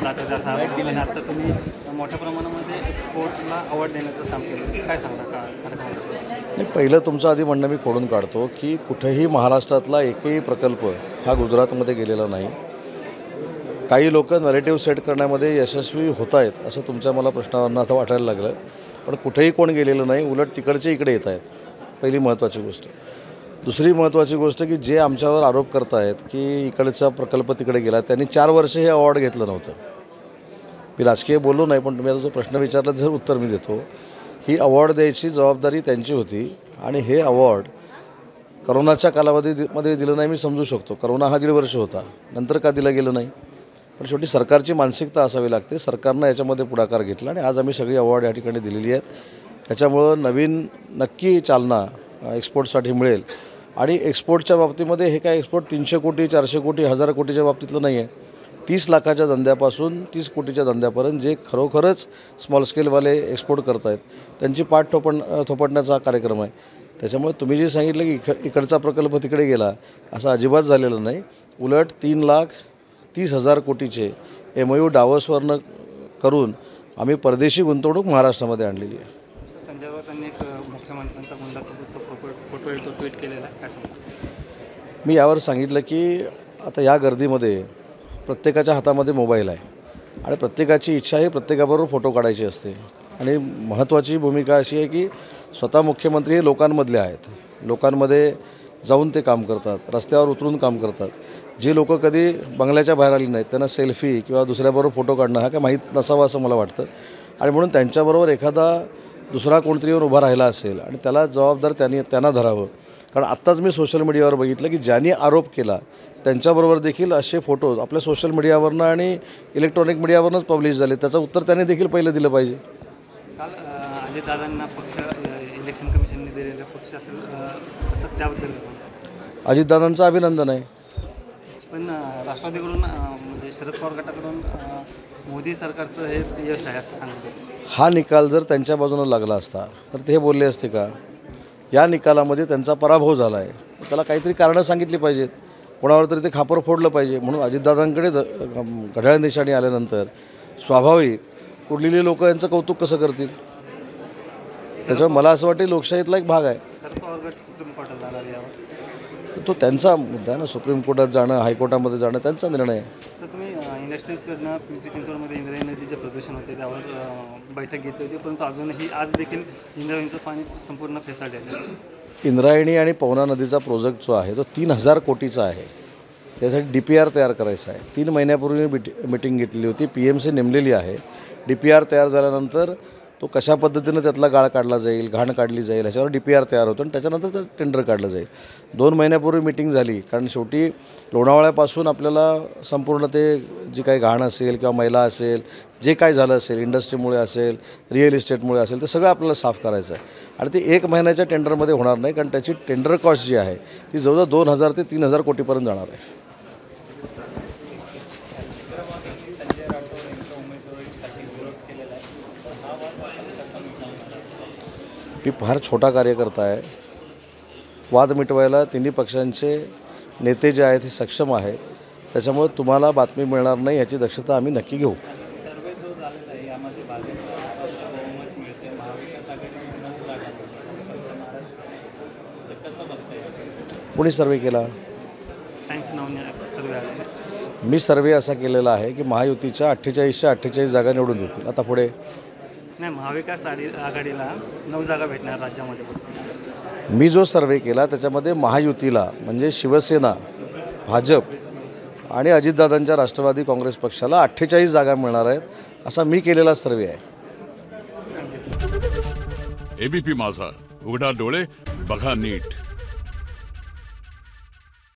जातं असा आणि आता तुम्ही मोठ्या प्रमाणामध्ये एक्सपोर्टला आवड देण्याचं काम केलं, काय सांगता का नाही, पहिलं तुमचं आधी म्हणणं मी खोडून काढतो की कुठेही महाराष्ट्रातला एकही प्रकल्प हा गुजरातमध्ये गेलेला नाही. काही लोक नरेटिव्ह सेट करण्यामध्ये यशस्वी होत आहेत असं तुमच्या मला प्रश्नावरून आता वाटायला लागलं, पण कुठेही कोण गेलेलं नाही, उलट तिकडचे इकडे येत आहेत. पहिली महत्त्वाची गोष्ट. दुसरी महत्त्वाची गोष्ट की जे आमच्यावर आरोप करत आहेत की इकडचा प्रकल्प तिकडे गेला, त्यांनी 4 वर्ष हे अवॉर्ड घेतलं नव्हतं. मी राजकीय बोललो नाही, पण तुम्ही आता जो प्रश्न विचारला त्याचं उत्तर मी देतो. ही अवॉर्ड द्यायची जबाबदारी त्यांची होती आणि हे अवॉर्ड करोनाच्या कालावधीमध्ये दिलं नाही. मी समजू शकतो, करोना हा 1.5 वर्ष होता, नंतर का दिलं गेलं नाही. पण शेवटी सरकारची मानसिकता असावी लागते. सरकारनं याच्यामध्ये पुढाकार घेतला आणि आज आम्ही सगळी अवॉर्ड या ठिकाणी दिलेली आहेत. त्याच्यामुळं नवीन नक्की चालना एक्सपोर्टसाठी मिळेल. आणि एक्सपोर्टच्या बाबतीमध्ये हे काय एक्सपोर्ट 300 कोटी 400 कोटी 1000 कोटीच्या बाबतीतलं नाही आहे. 30 लाखाच्या धंद्यापासून 30 कोटीच्या धंद्यापर्यंत जे खरोखरच स्मॉल स्केलवाले एक्सपोर्ट करत आहेत त्यांची पाठ थोपटण्याचा हा कार्यक्रम आहे. त्याच्यामुळे तुम्ही जे सांगितलं की इकडचा प्रकल्प तिकडे गेला असं अजिबात झालेलं नाही. उलट 3,30,000 कोटीचे MOU डावसवरनं करून आम्ही परदेशी गुंतवणूक महाराष्ट्रामध्ये आणलेली आहे. संजय राऊतांनी एक मुख्यमंत्र्यांचा गुंडासोबतचा फोटो तो ट्विट केलेला काय सांगता? मी यावर सांगितलं की आता या गर्दीमध्ये प्रत्येकाच्या हातामध्ये मोबाईल आहे आणि प्रत्येकाची इच्छा ही प्रत्येकाबरोबर फोटो काढायची असते. आणि महत्त्वाची भूमिका अशी आहे की स्वतः मुख्यमंत्री हे लोकांमधले आहेत. लोकांमध्ये जाऊन ते काम करतात, रस्त्यावर उतरून काम करतात. जी लोक कधी बंगल्याच्या बाहेर आली नाहीत त्यांना सेल्फी किंवा दुसऱ्याबरोबर फोटो काढणं हा काय माहीत नसावा असं मला वाटतं. आणि म्हणून त्यांच्याबरोबर एखादा दुसरा कोणतरी येऊन उभा राहिला असेल आणि त्याला जबाबदार त्यांना धरावं. कारण आत्ताच मी सोशल मीडियावर बघितलं की ज्यांनी आरोप केला त्यांच्याबरोबर देखील असे फोटोज आपल्या सोशल मीडियावरनं आणि इलेक्ट्रॉनिक मीडियावरनंच पब्लिश झाले. त्याचं उत्तर त्यांनी देखील पहिलं दिलं पाहिजे. काल अजितदादांना पक्ष इलेक्शन कमिशनने दिलेला पक्ष असेल तर त्याबद्दल अजितदादांचं अभिनंदन आहे. पण राष्ट्रवादीकडून म्हणजे शरद पवार गटाकडून मोदी सरकारचं हे यश आहे असं सांगितलं. हा निकाल जर त्यांच्या बाजूनं लागला असता तर ते बोलले असते का? या निकालामध्ये त्यांचा पराभव झाला आहे, त्याला काहीतरी कारणं सांगितली पाहिजेत, कोणावर तरी ते खापर फोडलं पाहिजे. म्हणून अजितदादांकडे घड्याळ निशाणी आल्यानंतर स्वाभाविक उरलेली लोक यांचं कौतुक कसं करतील? त्याच्यामुळे मला असं वाटतं लोकशाहीतला एक भाग आहे. शरद पवार गट सुप्रीम कोर्टात जाणार यावर तो त्यांचा मुद्दा आहे ना. सुप्रीम कोर्टात जाणं, हायकोर्टामध्ये जाणं त्यांचा निर्णय आहे. तर तुम्ही इंडस्ट्रीजकडनं पिंपरी चिंचवडमध्ये इंद्रायणी नदीचे प्रदूषण होते त्यावर बैठक घेतली होती, परंतु अजूनही आज देखील इंद्रायणीचं पाणी संपूर्ण फेसाळलेलं आहे. इंद्रायणी आणि पवना नदीचा प्रोजेक्ट जो आहे तो 3,000 कोटीचा आहे. त्यासाठी DPR तयार करायचा आहे. 3 महिन्यापूर्वी मीटिंग घेतलेली होती. PMC नेमलेली आहे. DPR तयार झाल्यानंतर तो कशा पद्धतीनं त्यातला गाळ काढला जाईल, घाण काढली जाईल ह्याच्यावर DPR तयार होतो आणि त्याच्यानंतर ते टेंडर काढलं जाईल. 2 महिन्यापूर्वी मीटिंग झाली, कारण शेवटी लोणावळ्यापासून आपल्याला संपूर्ण ते जी काही घाण असेल किंवा मैला असेल, जे काय झालं असेल, इंडस्ट्रीमुळे असेल, रिअल इस्टेटमुळे असेल, ते सगळं आपल्याला साफ करायचं आहे. आणि ते 1 महिन्याच्या टेंडरमध्ये होणार नाही, कारण त्याची टेंडर कॉस्ट जी आहे ती जवळजवळ 2,000 ते 3,000 कोटीपर्यंत जाणार आहे. मी फार छोटा कार्यकर्ता आहे. वाद मिटवायला तिन्ही पक्षांचे नेते जे आहेत हे सक्षम आहेत. त्याच्यामुळे तुम्हाला बातमी मिळणार नाही याची दक्षता आम्ही नक्की घेऊ. सर्वे जो झालेला आहे यामध्ये भाजपला स्पष्ट बहुमत मिळते, महाविकास आघाडीला 9 जागा मिळतात महाराष्ट्रात. तर कसं बघताय? कोणी सर्वे केला? टाइम्स नावाने सर्वे आले. मी सर्वे असा केलेला आहे की महायुतीच्या 48च्या 48 जागा निवडून देतील. आता पुढे नाही, महाविकास आघाडीला 9 जागा भेटणार राज्यामध्ये. मी जो सर्वे केला त्याच्यामध्ये महायुतीला म्हणजे शिवसेना, भाजप आणि अजितदादांच्या राष्ट्रवादी काँग्रेस पक्षाला 48 जागा मिळणार आहेत असा मी केलेला सर्वे आहे. ABP माझा, उघडा डोळे बघा नीट.